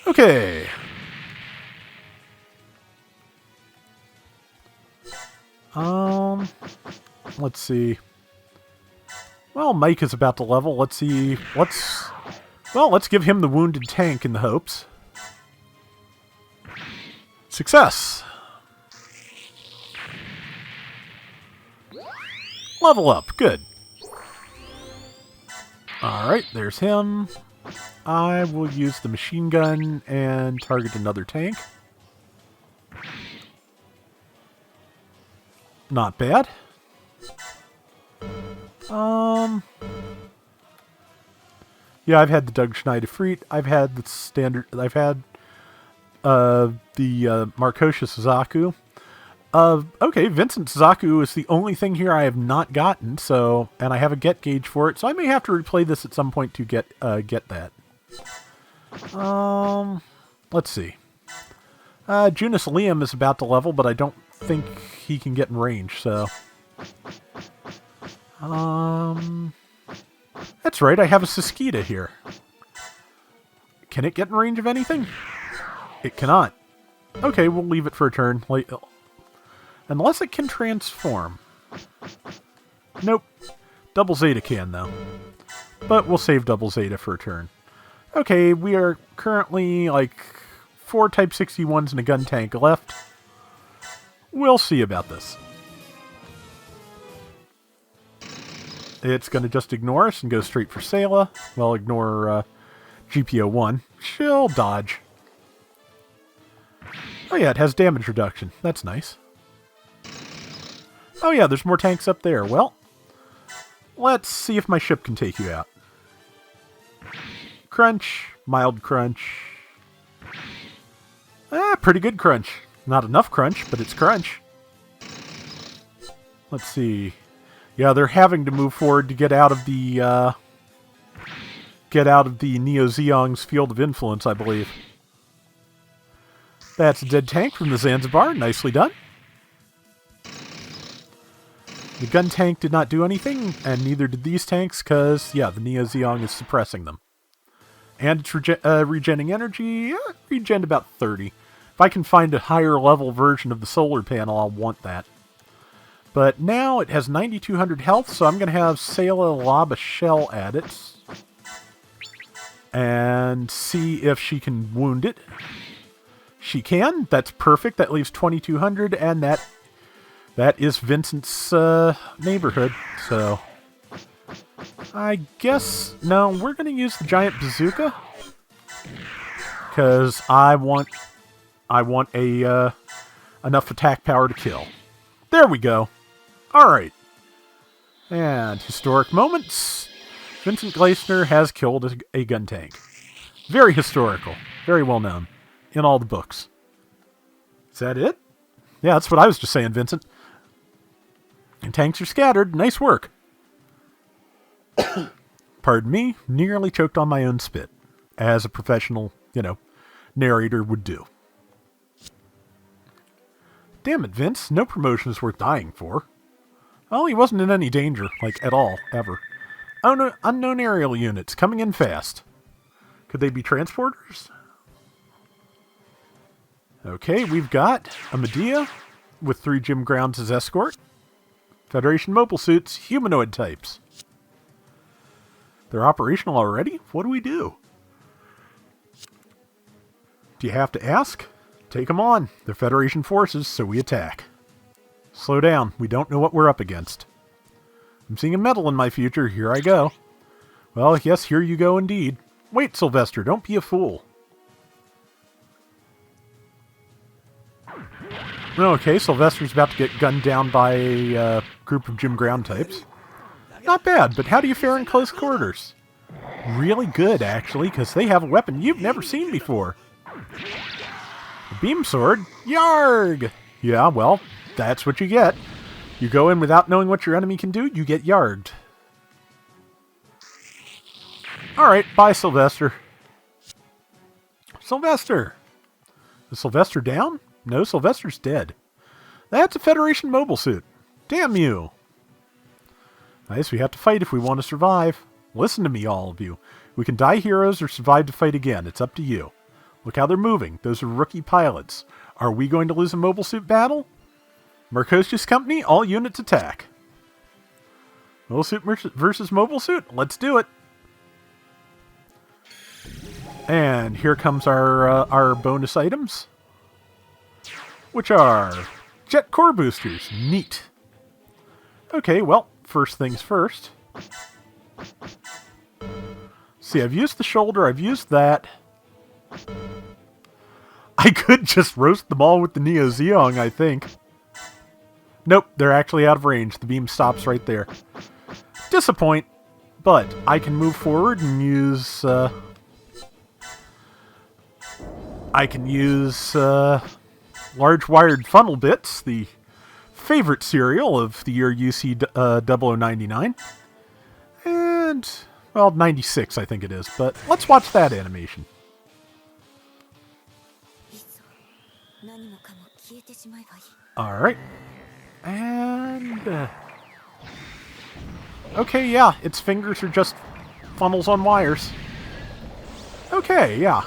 Okay. Let's see. Well, Mike is about to level. Let's see. Let's give him the wounded tank in the hopes. Success. Level up. Good. Alright, there's him. I will use the machine gun and target another tank. Not bad. Yeah, I've had the Doug Schneider Freet. I've had the standard. I've had the Markosha Zaku. Okay, Vincent Zaku is the only thing here I have not gotten. So, and I have a get gauge for it, so I may have to replay this at some point to get that. Let's see. Junus Liam is about to level, but I don't think he can get in range. So, that's right. I have a Siskita here. Can it get in range of anything? It cannot. Okay, we'll leave it for a turn. Unless it can transform. Nope. Double Zeta can, though. But we'll save Double Zeta for a turn. Okay, we are currently, 4 Type 61s and a gun tank left. We'll see about this. It's going to just ignore us and go straight for Sayla. Well, ignore GPO-1. She'll dodge. Oh yeah, it has damage reduction. That's nice. Oh yeah, there's more tanks up there. Well, let's see if my ship can take you out. Crunch. Mild crunch. Pretty good crunch. Not enough crunch, but it's crunch. Let's see. Yeah, they're having to move forward to get out of the Neo Zeong's field of influence, I believe. That's a dead tank from the Zanzibar. Nicely done. The gun tank did not do anything, and neither did these tanks, because, yeah, the Neo Zeong is suppressing them. And it's regenning energy. Regen about 30. If I can find a higher level version of the solar panel, I'll want that. But now it has 9,200 health, so I'm going to have Sayla lob a shell at it. And see if she can wound it. She can. That's perfect. That leaves 2,200, and that is Vincent's neighborhood. So I guess no, we're going to use the giant bazooka because I want a enough attack power to kill. There we go. All right. And historic moments. Vincent Gleisner has killed a gun tank. Very historical. Very well known. In all the books. Is that it? Yeah, that's what I was just saying, Vincent. And tanks are scattered. Nice work. Pardon me, nearly choked on my own spit. As a professional, narrator would do. Damn it, Vince. No promotion is worth dying for. Well, he wasn't in any danger, at all, ever. Oh no, unknown aerial units, coming in fast. Could they be transporters? Okay, we've got a Medea with 3 Jim Grounds as escort. Federation mobile suits, humanoid types. They're operational already? What do we do? Do you have to ask? Take them on. They're Federation forces, so we attack. Slow down. We don't know what we're up against. I'm seeing a medal in my future. Here I go. Well, yes, here you go indeed. Wait, Sylvester, don't be a fool. Okay, Sylvester's about to get gunned down by a group of Jim Ground types. Not bad, but how do you fare in close quarters? Really good, actually, because they have a weapon you've never seen before. A beam sword? Yarg! Yeah, well, that's what you get. You go in without knowing what your enemy can do, you get yarged. Alright, bye, Sylvester. Sylvester! Is Sylvester down? No, Sylvester's dead. That's a Federation mobile suit. Damn you! Nice, we have to fight if we want to survive. Listen to me, all of you. We can die heroes or survive to fight again. It's up to you. Look how they're moving. Those are rookie pilots. Are we going to lose a mobile suit battle? Marcosius Company, all units attack. Mobile suit versus mobile suit? Let's do it. And here comes our bonus items, which are jet core boosters. Neat. Okay, well, first things first. See, I've used the shoulder, I've used that. I could just roast them all with the Neo Zeong, I think. Nope, they're actually out of range. The beam stops right there. Disappoint, but I can move forward and use... I can use large wired funnel bits, the favorite cereal of the year UC 0099. And, well, 96 I think it is, but let's watch that animation. Alright. And... okay, yeah, its fingers are just funnels on wires. Okay, yeah.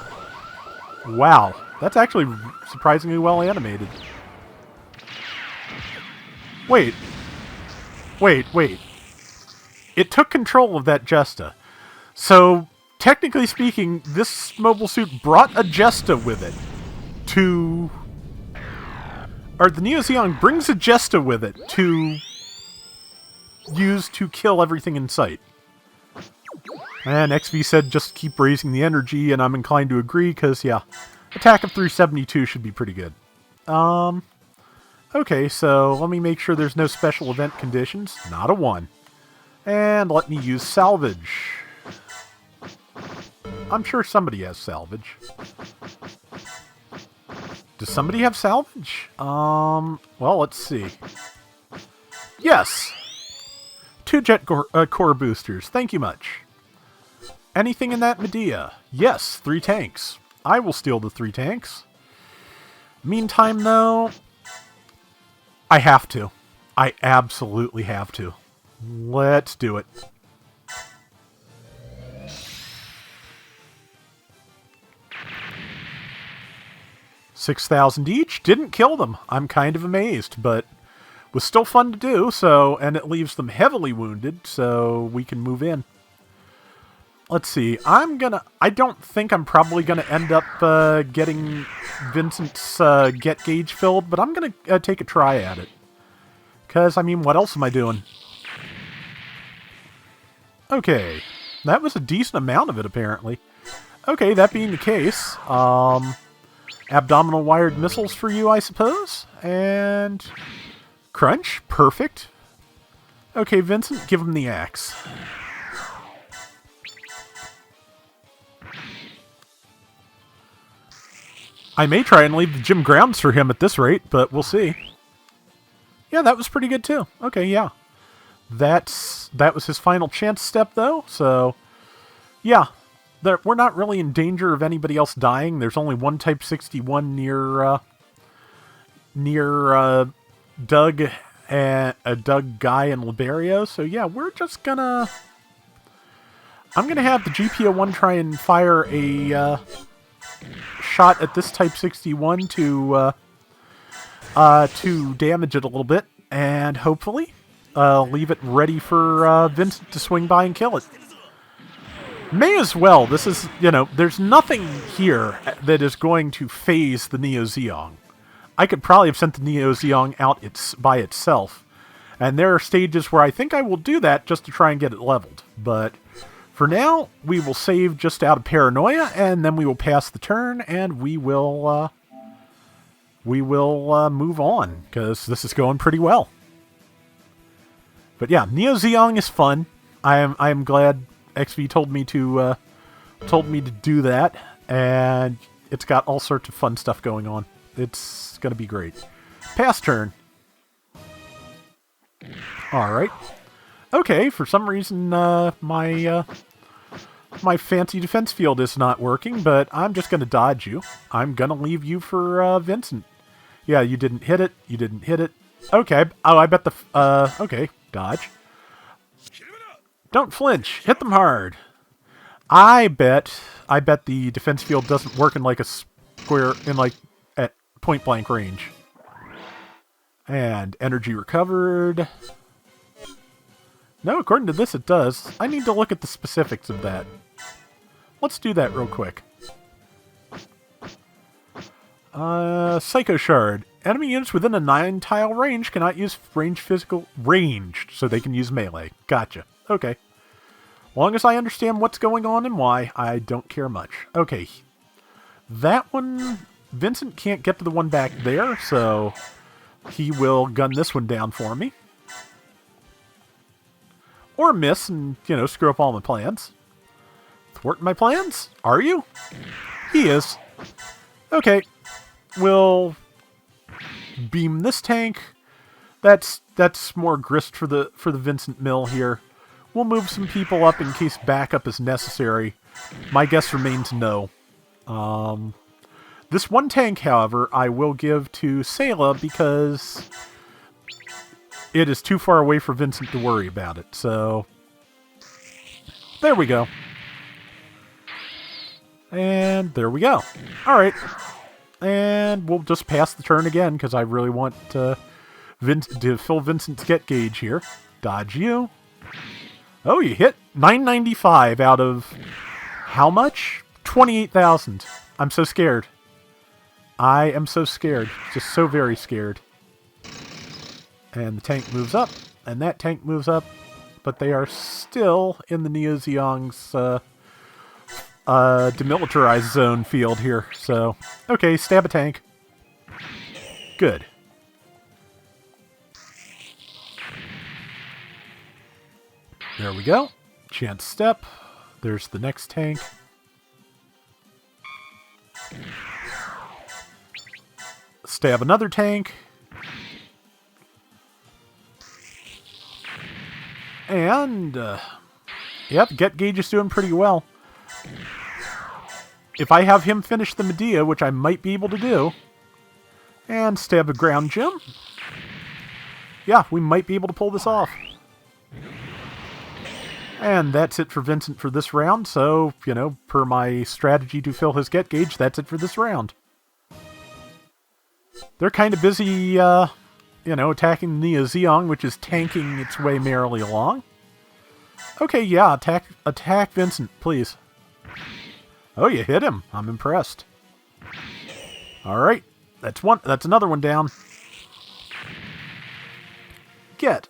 Wow, that's actually surprisingly well animated. Wait. It took control of that Jesta. So, technically speaking, this mobile suit brought a Jesta with it to... or the Neo Zeong brings a Jesta with it to use to kill everything in sight. And XV said just keep raising the energy, and I'm inclined to agree, because, yeah, attack of 372 should be pretty good. Okay, so let me make sure there's no special event conditions. Not a 1. And let me use salvage. I'm sure somebody has salvage. Does somebody have salvage? Well, let's see. Yes! 2 jet core boosters. Thank you much. Anything in that Medea? Yes, 3 tanks. I will steal the 3 tanks. Meantime, though, I have to. I absolutely have to. Let's do it. $6,000 each. Didn't kill them. I'm kind of amazed, but was still fun to do, so, and it leaves them heavily wounded, so we can move in. Let's see, I don't think I'm probably gonna end up getting Vincent's get gauge filled, but I'm gonna take a try at it. Because, I mean, what else am I doing? Okay, that was a decent amount of it, apparently. Okay, that being the case, abdominal wired missiles for you, I suppose? And... crunch, perfect. Okay, Vincent, give him the axe. I may try and leave the gym grounds for him at this rate, but we'll see. Yeah, that was pretty good too. Okay, yeah. That was his final chance step, though, so... yeah, we're not really in danger of anybody else dying. There's only one Type 61 near Doug, Doug, Guy, and Liberio, so yeah, we're just gonna... I'm gonna have the GPO-1 try and fire a... shot at this Type 61 to damage it a little bit, and hopefully leave it ready for Vincent to swing by and kill it. May as well. This is, there's nothing here that is going to phase the Neo Zeong. I could probably have sent the Neo Zeong out by itself, and there are stages where I think I will do that just to try and get it leveled, but... for now, we will save just out of paranoia, and then we will pass the turn, and we will move on, because this is going pretty well. But yeah, Neo Zeong is fun. I am glad XV told me to do that, and it's got all sorts of fun stuff going on. It's gonna be great. Pass turn. All right. Okay, for some reason, my fancy defense field is not working, but I'm just going to dodge you. I'm going to leave you for Vincent. Yeah, you didn't hit it. You didn't hit it. Okay. Oh, I bet the... okay. Dodge. Don't flinch. Hit them hard. I bet the defense field doesn't work in like a square... in like... at point blank range. And energy recovered. No, according to this it does. I need to look at the specifics of that. Let's do that real quick. Psycho Shard. Enemy units within a 9-tile range cannot use ranged, so they can use melee. Gotcha. Okay. Long as I understand what's going on and why, I don't care much. Okay. That one... Vincent can't get to the one back there, so he will gun this one down for me. Or miss and, you know, screw up all my plans. Thwart my plans? Are you? He is. Okay. We'll beam this tank. That's more grist for the Vincent mill here. We'll move some people up in case backup is necessary. My guess remains no. This one tank, however, I will give to Sayla because it is too far away for Vincent to worry about it. So there we go. And there we go. All right. And we'll just pass the turn again because I really want to fill Vincent's get gauge here. Dodge you. Oh, you hit 995 out of how much? 28,000. I'm so scared. I am so scared. Just so very scared. And the tank moves up. And that tank moves up. But they are still in the Neo Zeong's demilitarized zone field here. So, okay, stab a tank. Good. There we go. Chance step. There's the next tank. Stab another tank. And, yep, get gauge is doing pretty well. If I have him finish the Medea, which I might be able to do, and stab a ground gem, yeah, we might be able to pull this off. And that's it for Vincent for this round, so, you know, per my strategy to fill his get gauge, that's it for this round. They're kind of busy, you know, attacking Neo Zeong, which is tanking its way merrily along. Okay, yeah, attack Vincent, please. Oh, you hit him. I'm impressed. Alright, that's another one down. Get.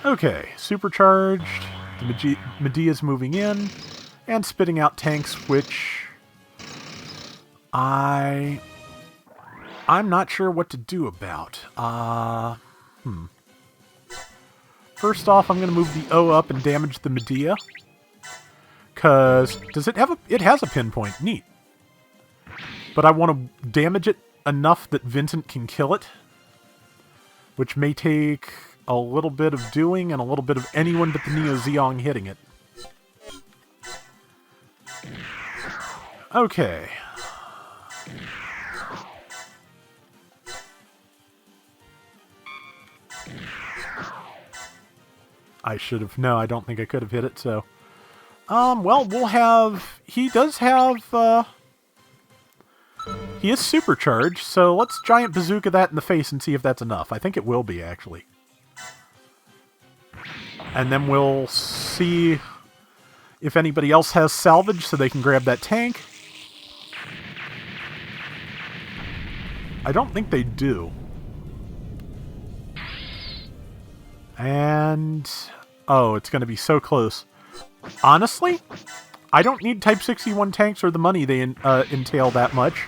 Okay, supercharged. The Medea's moving in and spitting out tanks, which I'm not sure what to do about. First off, I'm going to move the O up and damage the Medea. Because, does it have it has a pinpoint. Neat. But I want to damage it enough that Vincent can kill it. Which may take a little bit of doing and a little bit of anyone but the Neo Zeong hitting it. Okay. I should have... No, I don't think I could have hit it, so... well, we'll have... He does have, He is supercharged, so let's giant bazooka that in the face and see if that's enough. I think it will be, actually. And then we'll see if anybody else has salvage so they can grab that tank. I don't think they do. And... oh, it's going to be so close. Honestly, I don't need Type 61 tanks or the money they entail that much.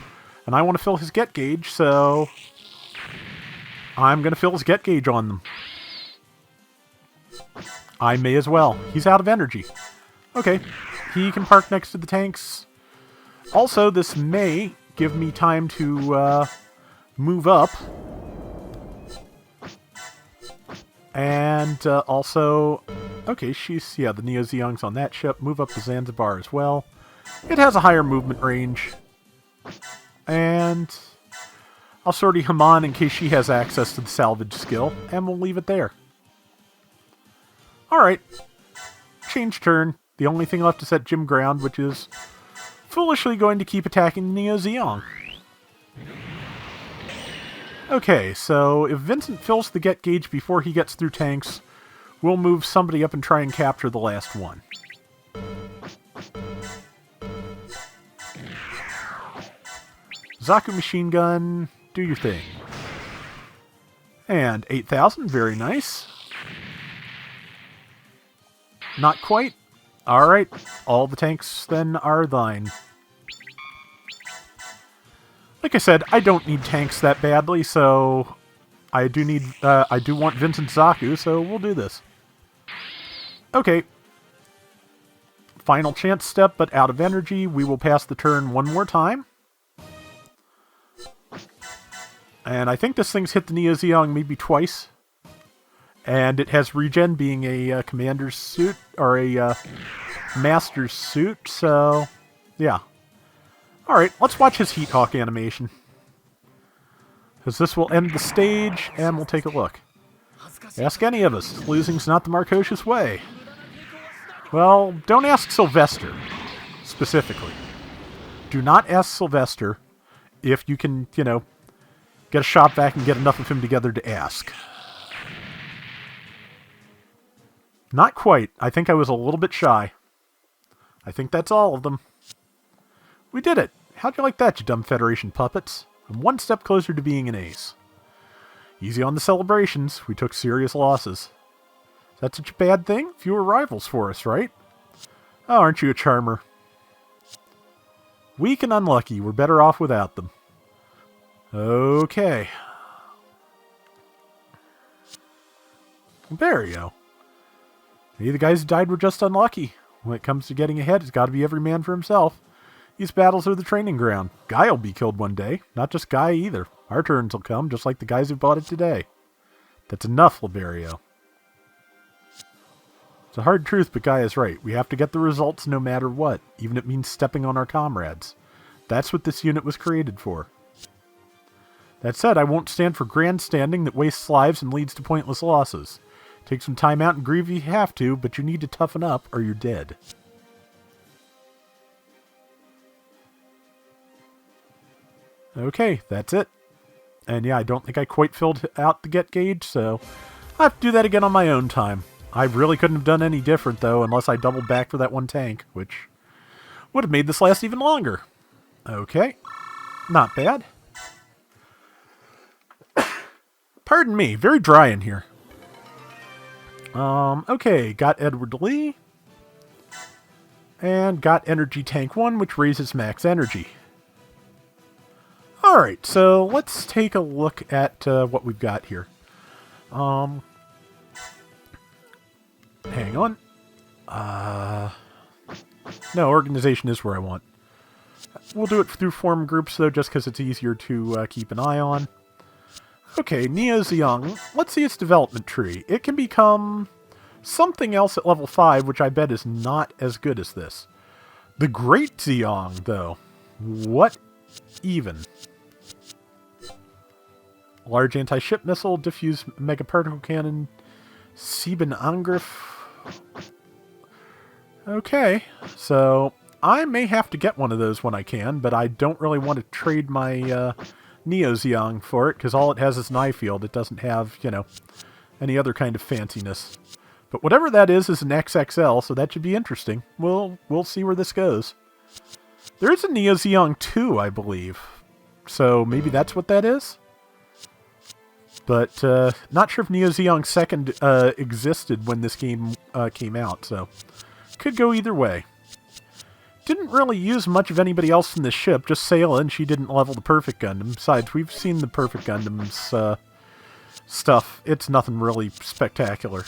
And I want to fill his get gauge, so... I'm going to fill his get gauge on them. I may as well. He's out of energy. Okay, he can park next to the tanks. Also, this may give me time to move up. And also... okay, she's... yeah, the Neo Zeong's on that ship. Move up to Zanzibar as well. It has a higher movement range. And... I'll sortie him on in case she has access to the salvage skill, and we'll leave it there. Alright. Change turn. The only thing left is that gym ground, which is foolishly going to keep attacking Neo Zeong. Okay, so if Vincent fills the get gauge before he gets through tanks, we'll move somebody up and try and capture the last one. Zaku machine gun, do your thing. And 8,000, very nice. Not quite. Alright, all the tanks then are thine. Like I said, I don't need tanks that badly, so I do want Vincent Zaku, so we'll do this. Okay. Final chance step, but out of energy. We will pass the turn one more time. And I think this thing's hit the Neo Zeong maybe twice. And it has regen being a commander's suit, or a master's suit, so yeah. Alright, let's watch his Heat Hawk animation. Because this will end the stage, and we'll take a look. Ask any of us. Losing's not the Marcocious way. Well, don't ask Sylvester, specifically. Do not ask Sylvester if you can, you know, get a shot back and get enough of him together to ask. Not quite. I think I was a little bit shy. I think that's all of them. We did it! How'd you like that, you dumb Federation puppets? I'm one step closer to being an ace. Easy on the celebrations. We took serious losses. Is that such a bad thing? Fewer rivals for us, right? Oh, aren't you a charmer? Weak and unlucky. We're better off without them. Okay. There you go. Maybe the guys who died were just unlucky. When it comes to getting ahead, it's got to be every man for himself. These battles are the training ground. Guy will be killed one day. Not just Guy either. Our turns will come, just like the guys who bought it today. That's enough, Liberio. It's a hard truth, but Guy is right. We have to get the results no matter what, even if it means stepping on our comrades. That's what this unit was created for. That said, I won't stand for grandstanding that wastes lives and leads to pointless losses. Take some time out and grieve if you have to, but you need to toughen up or you're dead. Okay, that's it. And yeah, I don't think I quite filled out the get gauge, so I'll have to do that again on my own time. I really couldn't have done any different, though, unless I doubled back for that one tank, which would have made this last even longer. Okay, not bad. Pardon me, very dry in here. Okay, got Edward Lee. And got Energy Tank 1, which raises max energy. Alright, so let's take a look at what we've got here. Hang on. No, organization is where I want. We'll do it through form groups, though, just because it's easier to keep an eye on. Okay, Neo Zeong. Let's see its development tree. It can become something else at level 5, which I bet is not as good as this. The Great Zeong, though. What even? Large anti-ship missile, diffuse megaparticle cannon, Sieben Angriff. Okay, so I may have to get one of those when I can, but I don't really want to trade my Neo Zeong for it, because all it has is an eye field. It doesn't have, you know, any other kind of fanciness. But whatever that is an XXL, so that should be interesting. We'll see where this goes. There is a Neo Zeong 2, I believe. So maybe that's what that is? But not sure if Neo Zeong 2nd existed when this game came out, so could go either way. Didn't really use much of anybody else from this ship, just Sayla, and she didn't level the Perfect Gundam. Besides, we've seen the Perfect Gundam's stuff. It's nothing really spectacular.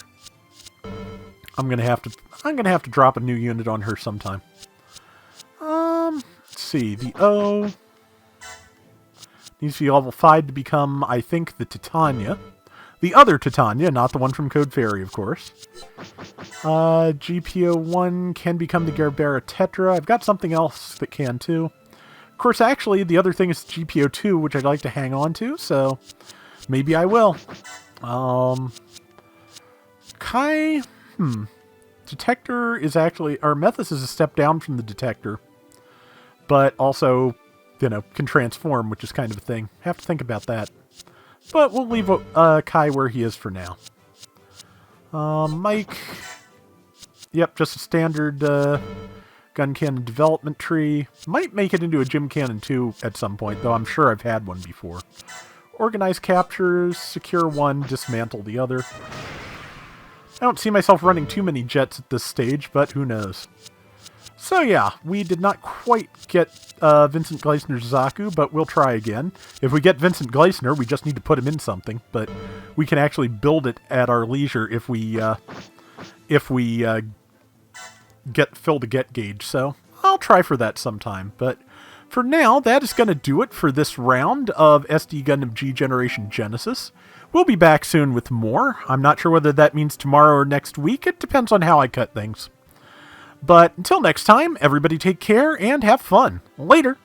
I'm gonna have to drop a new unit on her sometime. Let's see, the O needs to be level 5 to become, I think, the Titania. The other Titania, not the one from Code Fairy, of course. GPO1 can become the Gerbera Tetra. I've got something else that can, too. Of course, actually, the other thing is GPO2, which I'd like to hang on to, so maybe I will. Kai... Detector is actually... Or Methus is a step down from the Detector. But also, you know, can transform, which is kind of a thing. Have to think about that. But we'll leave Kai where he is for now. Mike... Yep, just a standard gun cannon development tree. Might make it into a gym cannon too at some point, though I'm sure I've had one before. Organize captures, secure one, dismantle the other. I don't see myself running too many jets at this stage, but who knows. So yeah, we did not quite get Vincent Gleisner's Zaku, but we'll try again. If we get Vincent Gleisner, we just need to put him in something, but we can actually build it at our leisure if we fill the get gauge, so I'll try for that sometime. But for now, that is going to do it for this round of SD Gundam G Generation Genesis. We'll be back soon with more. I'm not sure whether that means tomorrow or next week. It depends on how I cut things. But until next time, everybody take care and have fun. Later!